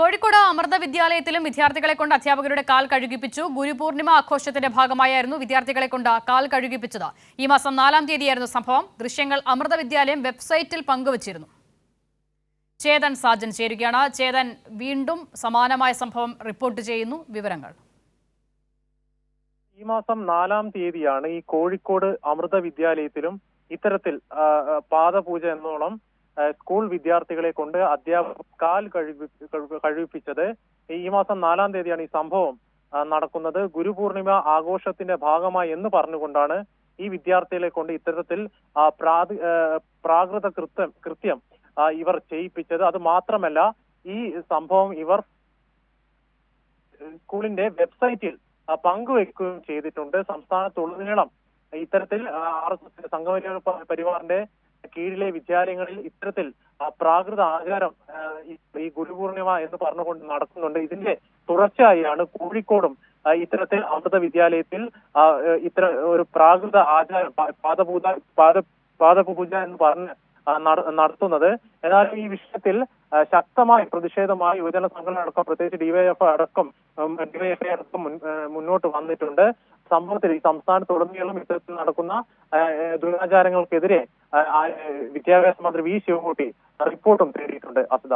കോഴിക്കോട് അമൃത വിദ്യാലയത്തിലും വിദ്യാർത്ഥികളെ കൊണ്ട് അധ്യാപകരുടെ കാൽ കഴുകിപ്പിച്ചു. ഗുരുപൂർണിമ ആഘോഷത്തിന്റെ ഭാഗമായായിരുന്നു വിദ്യാർത്ഥികളെ കൊണ്ട് കാൽ കഴുകിപ്പിച്ചത്. ഈ മാസം 4-ാം തീയതിയായിരുന്നു സംഭവം. ദൃശ്യങ്ങൾ അമൃത വിദ്യാലയം വെബ്സൈറ്റിൽ പങ്കുവച്ചിരുന്നു. ചേതൻ സാജൻ ചേരുകയാണ്. ചേതൻ, വീണ്ടും സമാനമായ സംഭവം റിപ്പോർട്ട് ചെയ്യുന്നു. വിവരങ്ങൾ. ഈ മാസം 4-ാം തീയതിയാണ് ഈ കോഴിക്കോട് അമൃത വിദ്യാലയത്തിലും ഇത്തരത്തിൽ പാദപൂജ എന്നോണം സ്കൂൾ വിദ്യാർത്ഥികളെ കൊണ്ട് അധ്യാപകർ കാൽ കഴിപ്പിച്ചത്. ഈ മാസം 4-ാം തീയതിയാണ് ഈ സംഭവം നടക്കുന്നത്. ഗുരുപൂർണിമ ആഘോഷത്തിന്റെ ഭാഗമായി എന്ന് പറഞ്ഞുകൊണ്ടാണ് ഈ വിദ്യാർത്ഥികളെ കൊണ്ട് ഇത്തരത്തിൽ പ്രാകൃത കൃത്യം ഇവർ ചെയ്യിപ്പിച്ചത്. അത് മാത്രമല്ല, ഈ സംഭവം ഇവർ സ്കൂളിന്റെ വെബ്സൈറ്റിൽ പങ്കുവെക്കുകയും ചെയ്തിട്ടുണ്ട്. സംസ്ഥാനത്തുടനീളം ഇത്തരത്തിൽ RSS സംഘപരിവാർ പരിവാറിന്റെ കീഴിലെ വിദ്യാലയങ്ങളിൽ ഇത്തരത്തിൽ പ്രാകൃത ആചാരം ഈ ഗുരുപൂർണിമ എന്ന് പറഞ്ഞുകൊണ്ട് നടക്കുന്നുണ്ട്. ഇതിന്റെ തുടർച്ചയായാണ് കോഴിക്കോടും ഇത്തരത്തിൽ അമൃത വിദ്യാലയത്തിൽ ഒരു പ്രാകൃത ആചാരം പാദപൂജ എന്ന് പറഞ്ഞ് നടത്തുന്നത്. എന്നാൽ ഈ വിഷയത്തിൽ ശക്തമായ പ്രതിഷേധമായി യുവജന സംഘടന അടക്കം, പ്രത്യേകിച്ച് ഡിവൈഎഫ്ഐ അടക്കം മുന്നോട്ട് വന്നിട്ടുണ്ട്. സംഭവത്തിൽ ഈ സംസ്ഥാനത്തുടനീളം ഇത്തരത്തിൽ നടക്കുന്ന ദുരാചാരങ്ങൾക്കെതിരെ വിദ്യാഭ്യാസ മന്ത്രി വി ശിവൻകുട്ടി റിപ്പോർട്ടും തേടിയിട്ടുണ്ട്. അസിത.